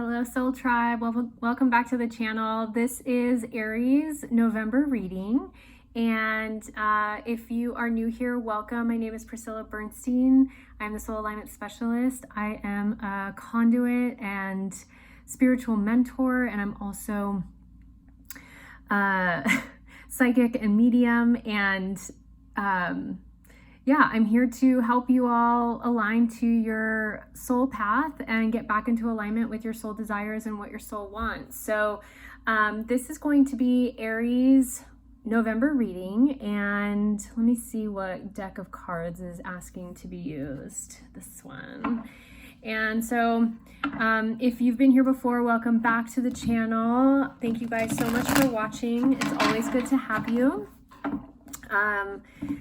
Hello Soul Tribe, welcome back to the channel. This is Aries November reading, and if you are new here, welcome. My name is Priscilla Bernstein. I'm the Soul Alignment Specialist. I am a conduit and spiritual mentor, and I'm also psychic and medium, and I'm here to help you all align to your soul path and get back into alignment with your soul desires and what your soul wants. So this is going to be Aries November reading, and let me see what deck of cards is asking to be used. This one. And so if you've been here before, welcome back to the channel. Thank you guys so much for watching. It's always good to have you.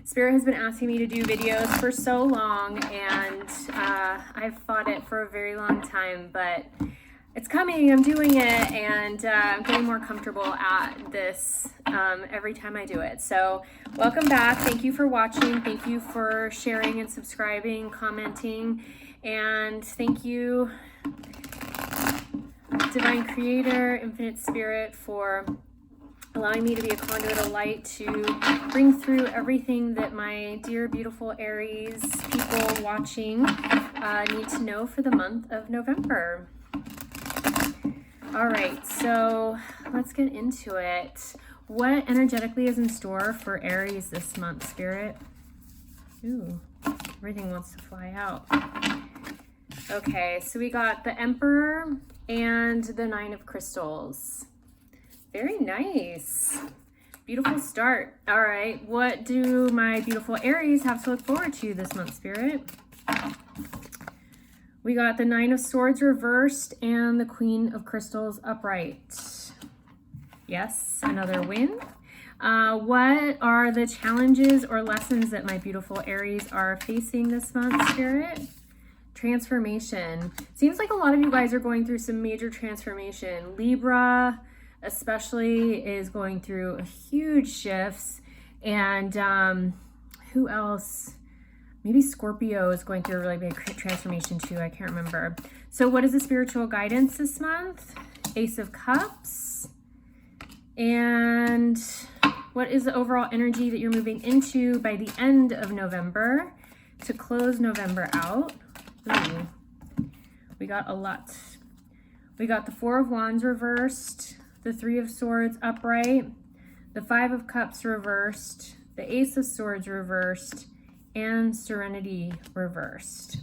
Spirit has been asking me to do videos for so long, and I've fought it for a very long time, but it's coming. I'm doing it, and I'm getting more comfortable at this every time I do it. So welcome back. Thank you for watching. Thank you for sharing and subscribing, commenting, and thank you, Divine Creator, Infinite Spirit, for allowing me to be a conduit of light to bring through everything that my dear, beautiful Aries people watching need to know for the month of November. All right, so let's get into it. What energetically is in store for Aries this month, Spirit? Ooh, everything wants to fly out. Okay, so we got the Emperor and the Nine of Crystals. Very nice. Beautiful start. All right, what do my beautiful Aries have to look forward to this month, Spirit? We got the Nine of Swords reversed and the Queen of Crystals upright. Yes, another win. What are the challenges or lessons that my beautiful Aries are facing this month, Spirit? Transformation. Seems like a lot of you guys are going through some major transformation. Libra especially is going through a huge shifts, and who else? Maybe Scorpio is going through a really big transformation too. I can't remember. So what is the spiritual guidance this month? Ace of Cups. And what is the overall energy that you're moving into by the end of November to close November out? Ooh, we got a lot. We got the Four of Wands reversed, the Three of Swords upright, the Five of Cups reversed, the Ace of Swords reversed, and Serenity reversed.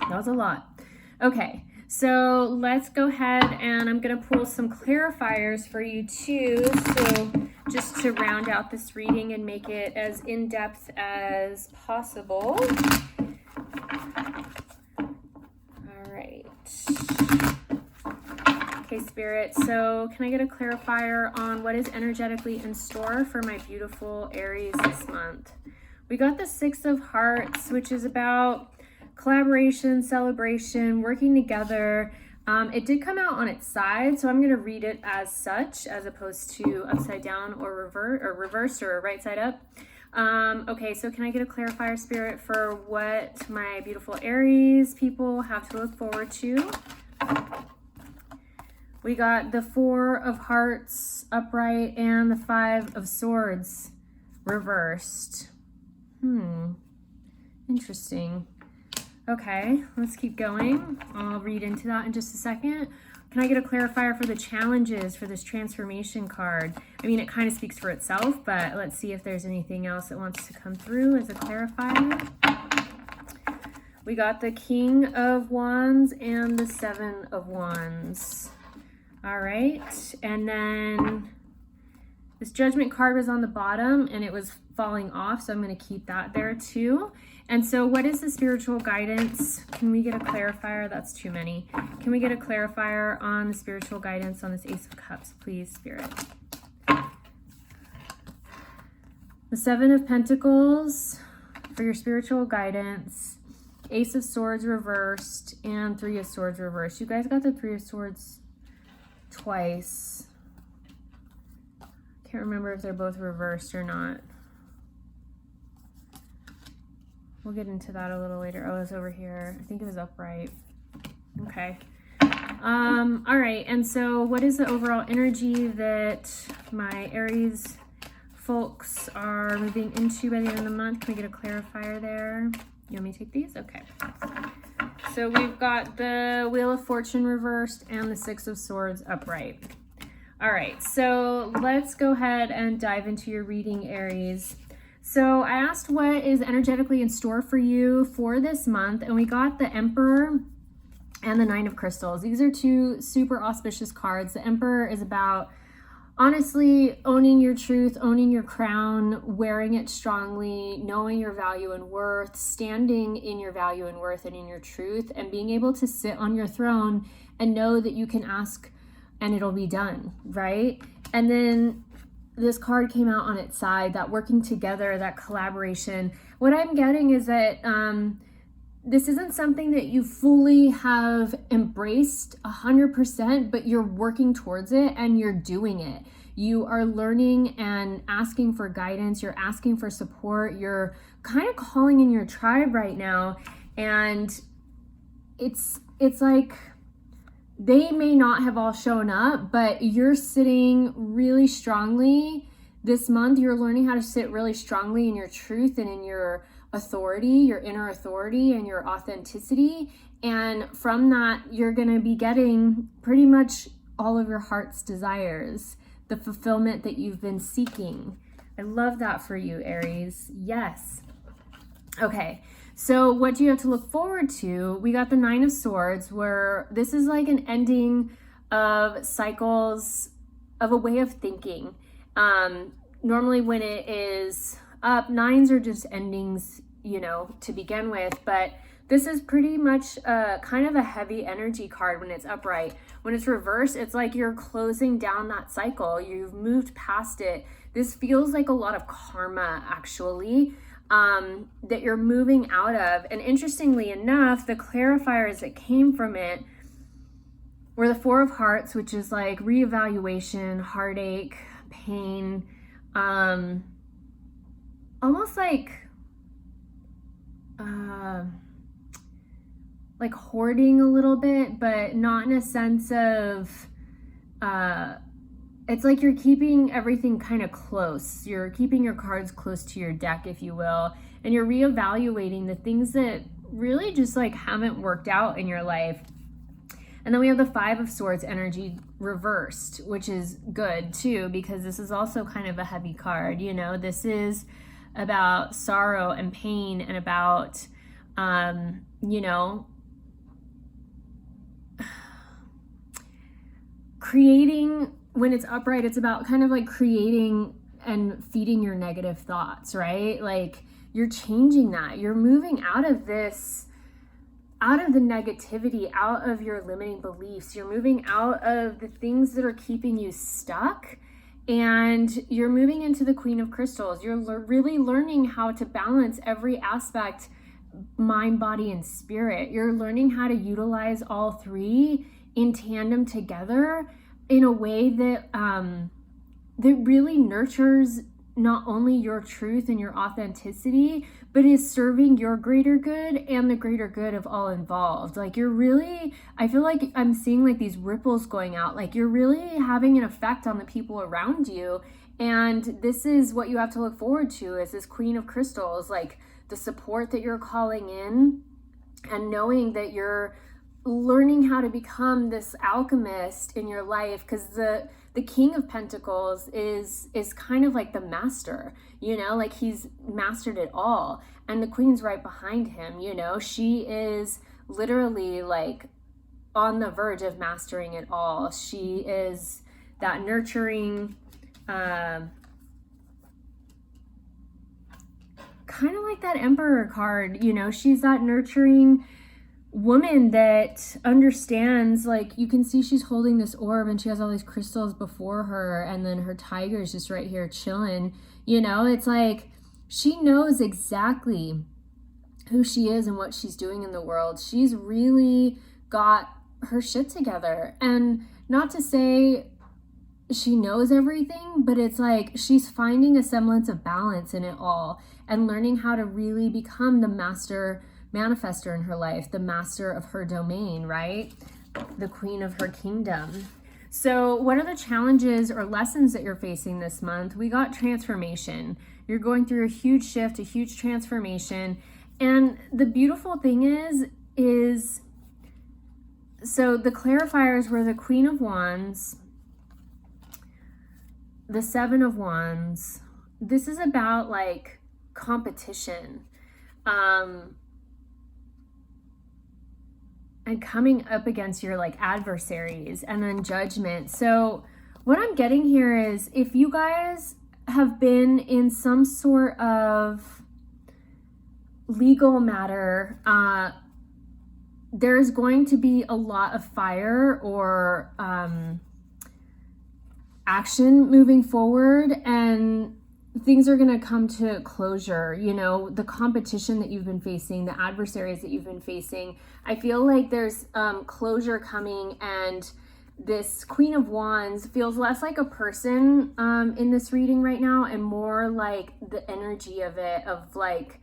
That was a lot. Okay, so let's go ahead, and I'm going to pull some clarifiers for you too, so just to round out this reading and make it as in-depth as possible. All right. Okay, Spirit, so can I get a clarifier on what is energetically in store for my beautiful Aries this month? We got the Six of Hearts, which is about collaboration, celebration, working together. It did come out on its side, so I'm going to read it as such, as opposed to upside down or reverse or right side up. Okay, so can I get a clarifier, Spirit, for what my beautiful Aries people have to look forward to? We got the Four of Hearts upright and the Five of Swords reversed. Interesting. Okay, let's keep going. I'll read into that in just a second. Can I get a clarifier for the challenges for this transformation card? I mean, it kind of speaks for itself, but let's see if there's anything else that wants to come through as a clarifier. We got the King of Wands and the Seven of Wands. All right, and then this Judgment card was on the bottom and it was falling off, so I'm going to keep that there too. And so what is the spiritual guidance? Can we get a clarifier? That's too many. Can we get a clarifier on the spiritual guidance on this Ace of Cups, please, Spirit? The Seven of Pentacles for your spiritual guidance, Ace of Swords reversed, and Three of Swords reversed. You guys got the Three of Swords twice. Can't remember if they're both reversed or not. We'll get into that a little later. Oh, it's over here. I think it was upright. Okay. All right, and so what is the overall energy that my Aries folks are moving into by the end of the month? Can we get a clarifier there? You want me to take these? Okay. So we've got the Wheel of Fortune reversed and the Six of Swords upright. All right, so let's go ahead and dive into your reading, Aries. So I asked what is energetically in store for you for this month, and we got the Emperor and the Nine of Crystals. These are two super auspicious cards. The Emperor is about, honestly, owning your truth, owning your crown, wearing it strongly, knowing your value and worth, standing in your value and worth and in your truth, and being able to sit on your throne and know that you can ask and it'll be done, right? And then this card came out on its side, that working together, that collaboration. What I'm getting is that this isn't something that you fully have embraced 100%, but you're working towards it and you're doing it. You are learning and asking for guidance. You're asking for support. You're kind of calling in your tribe right now. And it's like they may not have all shown up, but you're sitting really strongly this month. You're learning how to sit really strongly in your truth and in your authority, your inner authority and your authenticity. And from that, you're going to be getting pretty much all of your heart's desires, the fulfillment that you've been seeking. I love that for you, Aries. Yes. Okay. So what do you have to look forward to? We got the Nine of Swords, where this is like an ending of cycles of a way of thinking. Normally when it is up, nines are just endings, you know, to begin with, but this is pretty much kind of a heavy energy card when it's upright. When it's reversed, it's like you're closing down that cycle. You've moved past it. This feels like a lot of karma, actually, that you're moving out of. And interestingly enough, the clarifiers that came from it were the Four of Hearts, which is like reevaluation, heartache, pain, almost like hoarding a little bit, but not in a sense of it's like you're keeping everything kind of close. You're keeping your cards close to your deck, if you will, and you're reevaluating the things that really just like haven't worked out in your life. And then we have the Five of Swords energy reversed, which is good too, because this is also kind of a heavy card. You know, this is about sorrow and pain and about, you know, creating. When it's upright, it's about kind of like creating and feeding your negative thoughts, right? Like you're changing that. You're moving out of this, out of the negativity, out of your limiting beliefs. You're moving out of the things that are keeping you stuck, and you're moving into the Queen of Crystals. You're really learning how to balance every aspect, mind, body, and spirit. You're learning how to utilize all three in tandem together in a way that that really nurtures not only your truth and your authenticity, but is serving your greater good and the greater good of all involved. Like you're really, I feel like I'm seeing like these ripples going out. Like you're really having an effect on the people around you. And this is what you have to look forward to, is this Queen of Crystals, like the support that you're calling in and knowing that you're learning how to become this alchemist in your life, because the King of Pentacles is kind of like the master, you know, like he's mastered it all, and the Queen's right behind him. You know, she is literally like on the verge of mastering it all. She is that nurturing, kind of like that Emperor card, you know, she's that nurturing woman that understands. Like you can see she's holding this orb and she has all these crystals before her, and then her tiger is just right here chilling. You know, it's like she knows exactly who she is and what she's doing in the world. She's really got her shit together. And not to say she knows everything, but it's like she's finding a semblance of balance in it all and learning how to really become the master manifester in her life, the master of her domain, right? the Queen of her kingdom. So what are the challenges or lessons that you're facing this month? We got transformation. You're going through a huge shift, a huge transformation. And the beautiful thing is so the clarifiers were the Queen of Wands, the Seven of Wands. This is about like competition. And coming up against your like adversaries, and then judgment. So what I'm getting here is if you guys have been in some sort of legal matter, there's going to be a lot of fire or action moving forward, and things are going to come to closure. You know, the competition that you've been facing, the adversaries that you've been facing, I feel like there's closure coming, and this Queen of Wands feels less like a person in this reading right now, and more like the energy of it, of like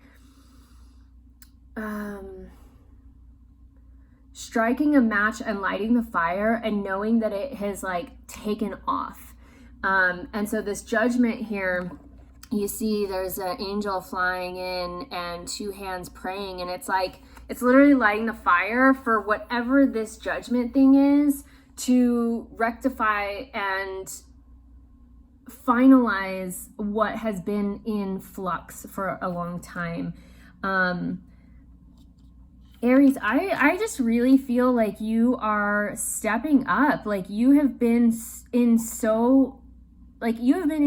striking a match and lighting the fire and knowing that it has like taken off. And so this judgment here, you see there's an angel flying in and two hands praying, and it's like, it's literally lighting the fire for whatever this judgment thing is to rectify and finalize what has been in flux for a long time. Aries, I just really feel like you are stepping up. Like you have been in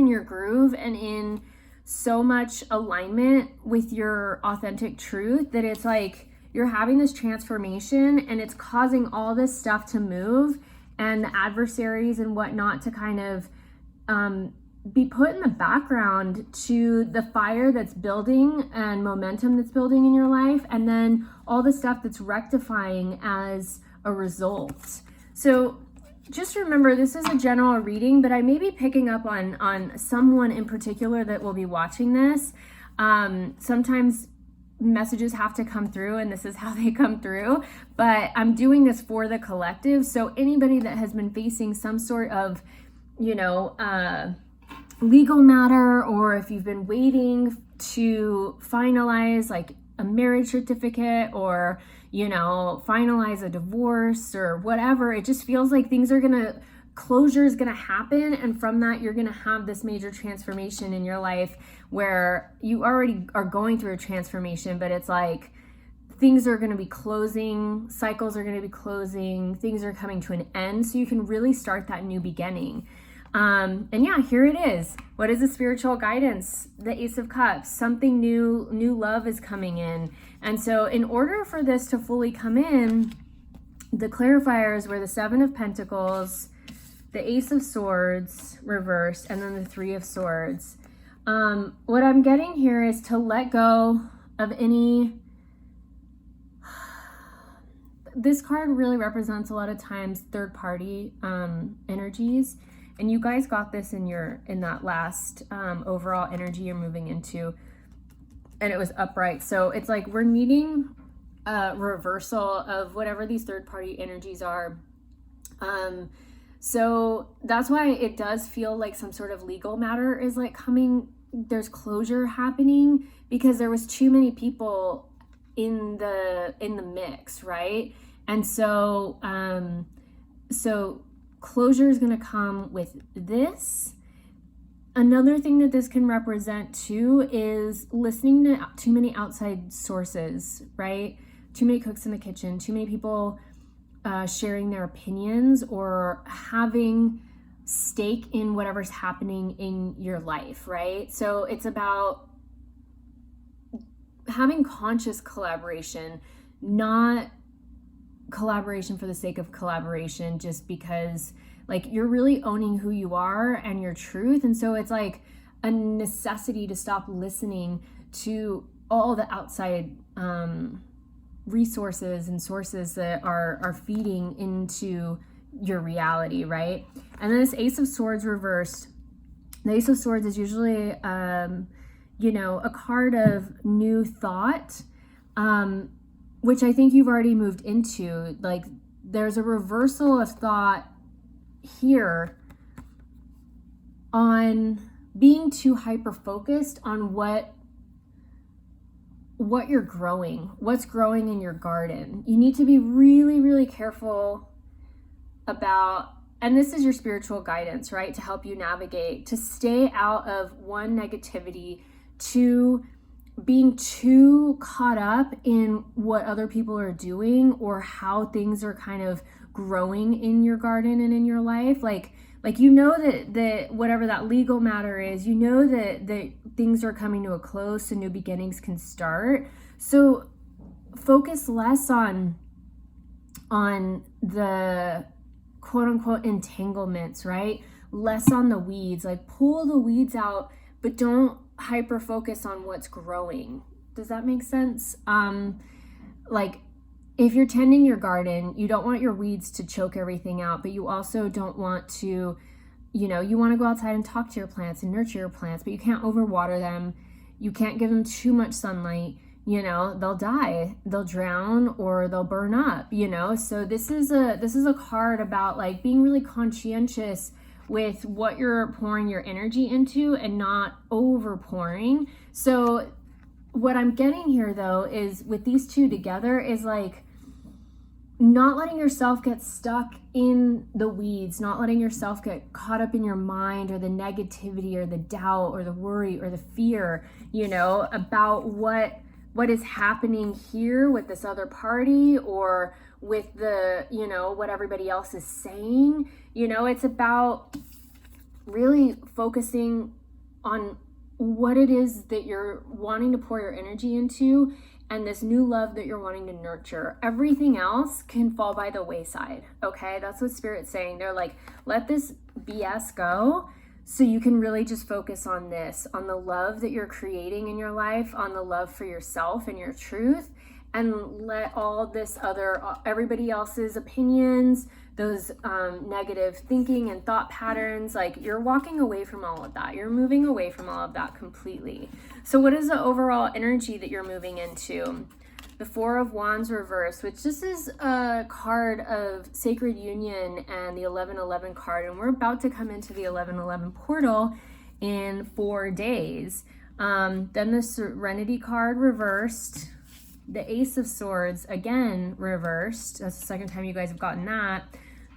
your groove and in so much alignment with your authentic truth that it's like you're having this transformation, and it's causing all this stuff to move, and the adversaries and whatnot to kind of be put in the background to the fire that's building and momentum that's building in your life, and then all the stuff that's rectifying as a result. So just remember, this is a general reading, but I may be picking up on someone in particular that will be watching this. Sometimes messages have to come through, and this is how they come through, but I'm doing this for the collective. So anybody that has been facing some sort of, legal matter, or if you've been waiting to finalize like a marriage certificate, or finalize a divorce or whatever, it just feels like closure is gonna happen, and from that you're gonna have this major transformation in your life where you already are going through a transformation, but it's like things are gonna be closing, cycles are gonna be closing, things are coming to an end, so you can really start that new beginning. And yeah, here it is. What is the spiritual guidance? The Ace of Cups. Something new love is coming in. And so in order for this to fully come in, the clarifiers were the Seven of Pentacles, the Ace of Swords reversed, and then the Three of Swords. What I'm getting here is to let go of any... This card really represents a lot of times third-party energies. And you guys got this in that last overall energy you're moving into, and it was upright. So it's like we're needing a reversal of whatever these third-party energies are. So that's why it does feel like some sort of legal matter is like coming. There's closure happening because there was too many people in the mix, right? And so closure is going to come with this. Another thing that this can represent too is listening to too many outside sources, right? Too many cooks in the kitchen, too many people sharing their opinions or having stake in whatever's happening in your life, right? So it's about having conscious collaboration, not collaboration for the sake of collaboration, just because like you're really owning who you are and your truth. And so it's like a necessity to stop listening to all the outside resources and sources that are feeding into your reality, right? And then this Ace of Swords reversed. The Ace of Swords is usually a card of new thought, which I think you've already moved into. Like there's a reversal of thought here on being too hyper focused on what you're growing, what's growing in your garden. You need to be really, really careful about, and this is your spiritual guidance, right? To help you navigate, to stay out of one, negativity, two, being too caught up in what other people are doing or how things are kind of growing in your garden and in your life. Like you know that whatever that legal matter is, you know that things are coming to a close and new beginnings can start. So focus less on the quote unquote entanglements, right? Less on the weeds, like pull the weeds out, but don't hyper focus on what's growing. Does that make sense? Like if you're tending your garden, you don't want your weeds to choke everything out, but you also don't want to, you want to go outside and talk to your plants and nurture your plants, but you can't overwater them. You can't give them too much sunlight. They'll die, they'll drown, or they'll burn up, So this is a card about like being really conscientious with what you're pouring your energy into and not over pouring. So what I'm getting here though is with these two together is like not letting yourself get stuck in the weeds, not letting yourself get caught up in your mind or the negativity or the doubt or the worry or the fear, about what is happening here with this other party or with the, what everybody else is saying. It's about really focusing on what it is that you're wanting to pour your energy into and this new love that you're wanting to nurture. Everything else can fall by the wayside, okay? That's what Spirit's saying. They're like, let this BS go so you can really just focus on this, on the love that you're creating in your life, on the love for yourself and your truth, and let all this everybody else's opinions, those negative thinking and thought patterns, like you're walking away from all of that. You're moving away from all of that completely. So what is the overall energy that you're moving into? The Four of Wands reversed, which this is a card of sacred union and the 1111 card. And we're about to come into the 1111 portal in 4 days. Then the Serenity card reversed. The Ace of Swords, again, reversed. That's the second time you guys have gotten that.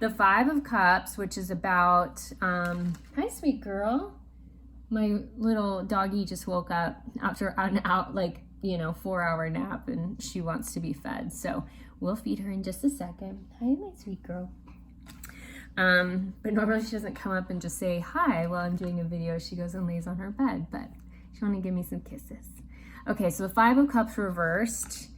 The Five of Cups, which is about, hi, sweet girl. My little doggy just woke up after an 4-hour nap, and she wants to be fed. So we'll feed her in just a second. Hi, my sweet girl. But normally she doesn't come up and just say hi while I'm doing a video. She goes and lays on her bed, but she want to give me some kisses. Okay, so the Five of Cups reversed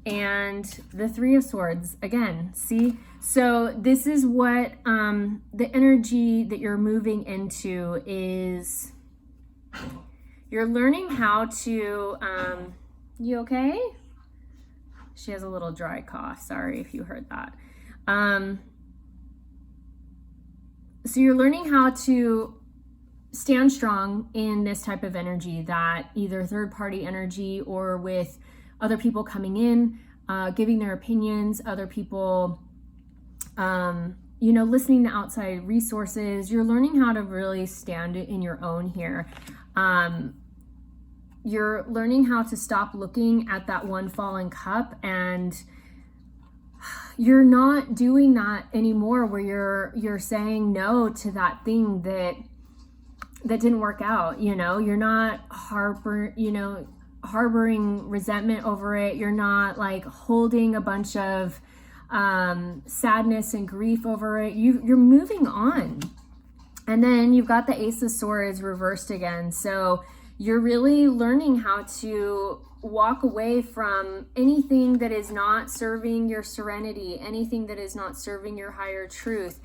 and the Three of Swords again. See, so this is what the energy that you're moving into is. You're learning how to, you okay? She has a little dry cough. Sorry if you heard that. So you're learning how to stand strong in this type of energy, that either third-party energy or with other people coming in, giving their opinions, other people, listening to outside resources. You're learning how to really stand in your own here. You're learning how to stop looking at that one fallen cup, and you're not doing that anymore where you're saying no to that thing that didn't work out. You're not harboring resentment over it. You're not like holding a bunch of sadness and grief over it. You're moving on. And then you've got the Ace of Swords reversed again. So you're really learning how to walk away from anything that is not serving your serenity, anything that is not serving your higher truth,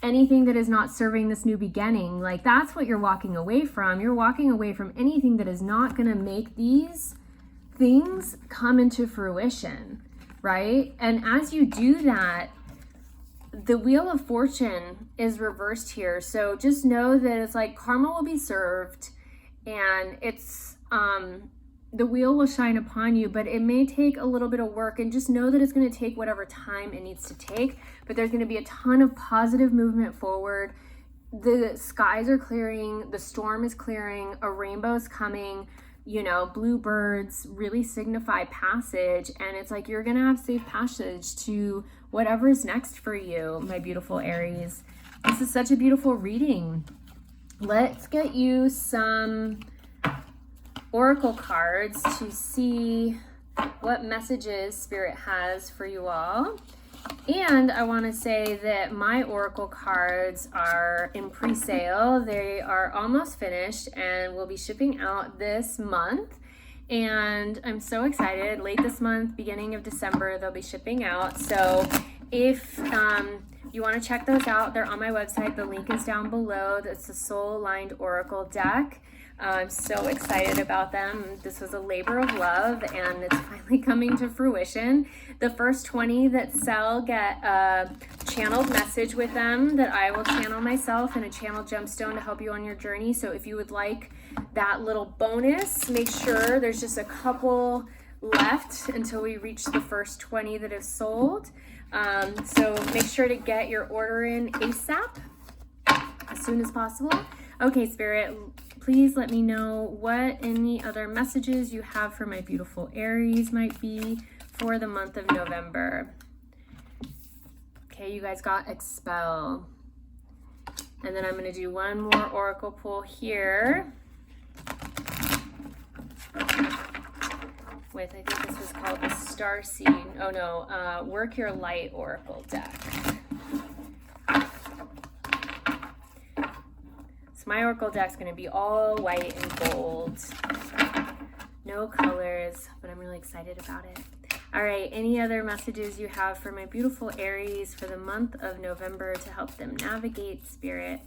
anything that is not serving this new beginning. Like, that's what you're walking away from. You're walking away from anything that is not going to make these things come into fruition, right? And as you do that, the Wheel of Fortune is reversed here. So just know that it's like karma will be served, and it's the wheel will shine upon you, but it may take a little bit of work, and just know that it's going to take whatever time it needs to take, but there's going to be a ton of positive movement forward. The skies are clearing, the storm is clearing, a rainbow's coming, you know, bluebirds really signify passage, and it's like you're gonna have safe passage to whatever's next for you, my beautiful Aries. This is such a beautiful reading. Let's get you some oracle cards to see what messages Spirit has for you all. And I want to say that my oracle cards are in pre-sale. They are almost finished and will be shipping out this month. And I'm so excited. Late this month, beginning of December, they'll be shipping out. So if you want to check those out, they're on my website. The link is down below. That's the Soul Aligned Oracle deck. I'm so excited about them. This was a labor of love, and it's finally coming to fruition. The first 20 that sell get a channeled message with them that I will channel myself, and a channeled gemstone to help you on your journey. So if you would like that little bonus, make sure there's just a couple left until we reach the first 20 that have sold. So make sure to get your order in ASAP, as soon as possible. Okay, Spirit, please let me know what any other messages you have for my beautiful Aries might be for the month of November. Okay, you guys got expel. And then I'm going to do one more oracle pull here with, I think this was called the Starseed. Oh no, Work Your Light Oracle deck. My oracle deck's going to be all white and gold. No colors, but I'm really excited about it. All right, any other messages you have for my beautiful Aries for the month of November to help them navigate, Spirit?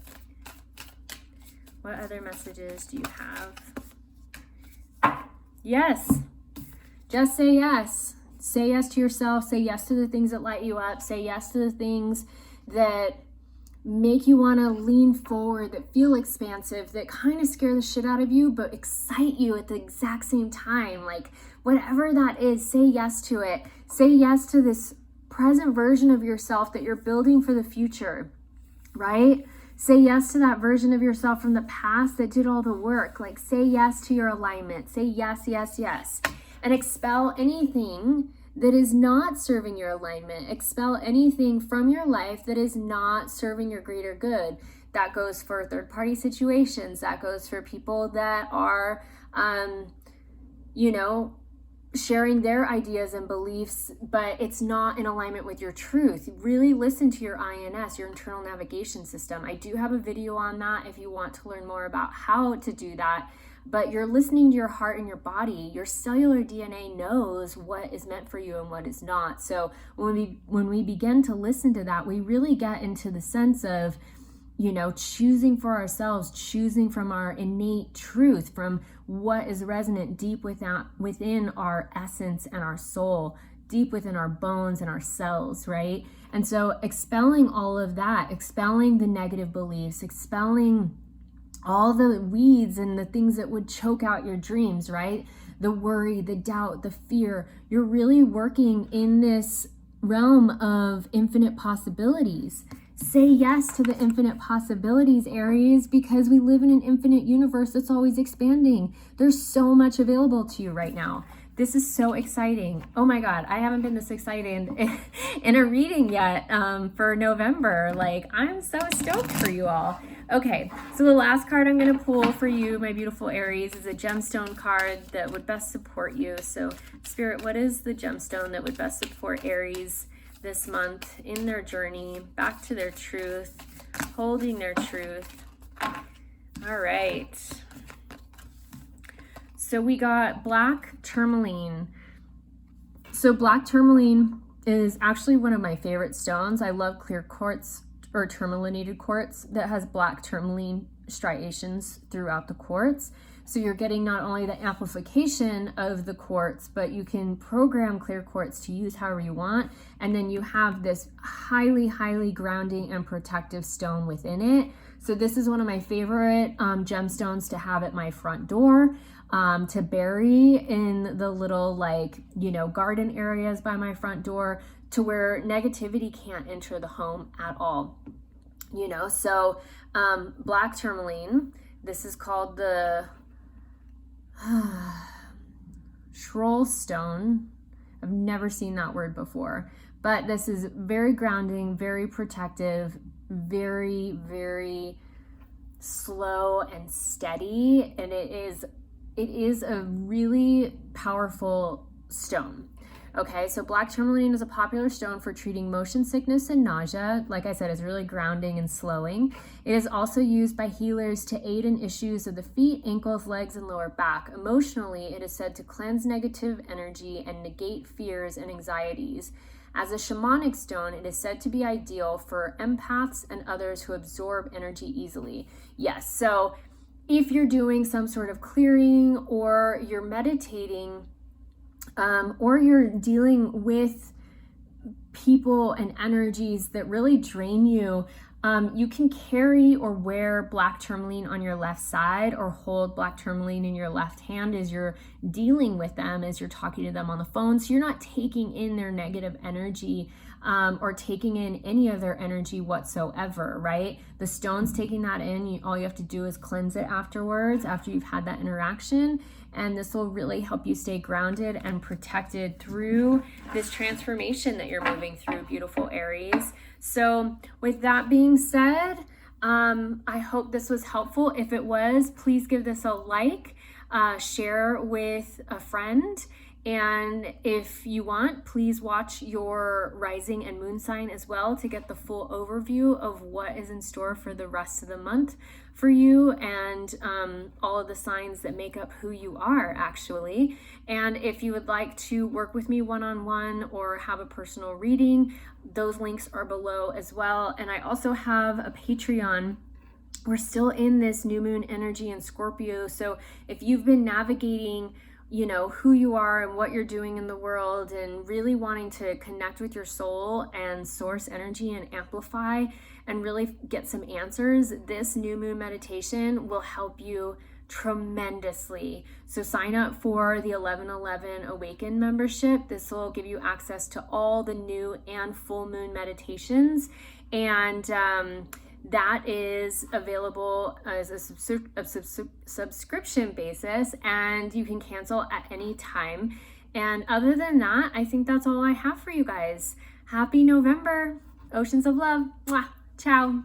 What other messages do you have? Yes. Just say yes. Say yes to yourself. Say yes to the things that light you up. Say yes to the things that make you want to lean forward, that feel expansive, that kind of scare the shit out of you, but excite you at the exact same time. Like, whatever that is, say yes to it. Say yes to this present version of yourself that you're building for the future, right? Say yes to that version of yourself from the past that did all the work. Like, say yes to your alignment. Say yes, yes, yes. And expel anything that is not serving your alignment. Expel anything from your life that is not serving your greater good. That goes for third-party situations. That goes for people that are, you know, sharing their ideas and beliefs, but it's not in alignment with your truth. Really listen to your INS, your internal navigation system. I do have a video on that if you want to learn more about how to do that. But you're listening to your heart and your body. Your cellular DNA knows what is meant for you and what is not. So when we begin to listen to that, we really get into the sense of, you know, choosing for ourselves, choosing from our innate truth, from what is resonant deep within our essence and our soul, deep within our bones and our cells, right? And so expelling all of that, expelling the negative beliefs, expelling all the weeds and the things that would choke out your dreams, right? The worry, the doubt, the fear. You're really working in this realm of infinite possibilities. Say yes to the infinite possibilities, Aries, because we live in an infinite universe that's always expanding. There's so much available to you right now. This is so exciting. Oh my God, I haven't been this excited in a reading yet for November. Like, I'm so stoked for you all. Okay, so the last card I'm going to pull for you, my beautiful Aries, is a gemstone card that would best support you. So, Spirit, what is the gemstone that would best support Aries this month in their journey back to their truth, holding their truth? All right. So we got black tourmaline. So black tourmaline is actually one of my favorite stones. I love clear quartz or tourmalinated quartz that has black tourmaline striations throughout the quartz. So you're getting not only the amplification of the quartz, but you can program clear quartz to use however you want. And then you have this highly, highly grounding and protective stone within it. So this is one of my favorite gemstones to have at my front door. to bury in the little, like, you know, garden areas by my front door, to where negativity can't enter the home at all. You know, so black tourmaline, this is called the Schroll stone. I've never seen that word before, but this is very grounding, very protective, very, very slow and steady, and it is a really powerful stone. Okay, so black tourmaline is a popular stone for treating motion sickness and nausea. Like I said, it's really grounding and slowing. It is also used by healers to aid in issues of the feet, ankles, legs, and lower back. Emotionally, it is said to cleanse negative energy and negate fears and anxieties. As a shamanic stone, it is said to be ideal for empaths and others who absorb energy easily. Yes, so if you're doing some sort of clearing, or you're meditating, or you're dealing with people and energies that really drain you, you can carry or wear black tourmaline on your left side, or hold black tourmaline in your left hand as you're dealing with them, as you're talking to them on the phone. So you're not taking in their negative energy, or taking in any of their energy whatsoever, right? The stone's taking that in. All you have to do is cleanse it afterwards, after you've had that interaction. And this will really help you stay grounded and protected through this transformation that you're moving through, beautiful Aries. So with that being said, I hope this was helpful. If it was, please give this a like, share with a friend. And if you want, please watch your rising and moon sign as well, to get the full overview of what is in store for the rest of the month for you, and all of the signs that make up who you are, actually. And if you would like to work with me one-on-one or have a personal reading, those links are below as well. And I also have a Patreon. We're still in this new moon energy in Scorpio. So if you've been navigating, you know, who you are and what you're doing in the world, and really wanting to connect with your soul and source energy and amplify and really get some answers, this new moon meditation will help you tremendously. So sign up for the 1111 Awaken membership. This will give you access to all the new and full moon meditations, and that is available as a subscription basis, and you can cancel at any time. And other than that, I think that's all I have for you guys. Happy November. Oceans of love. Mwah. Ciao.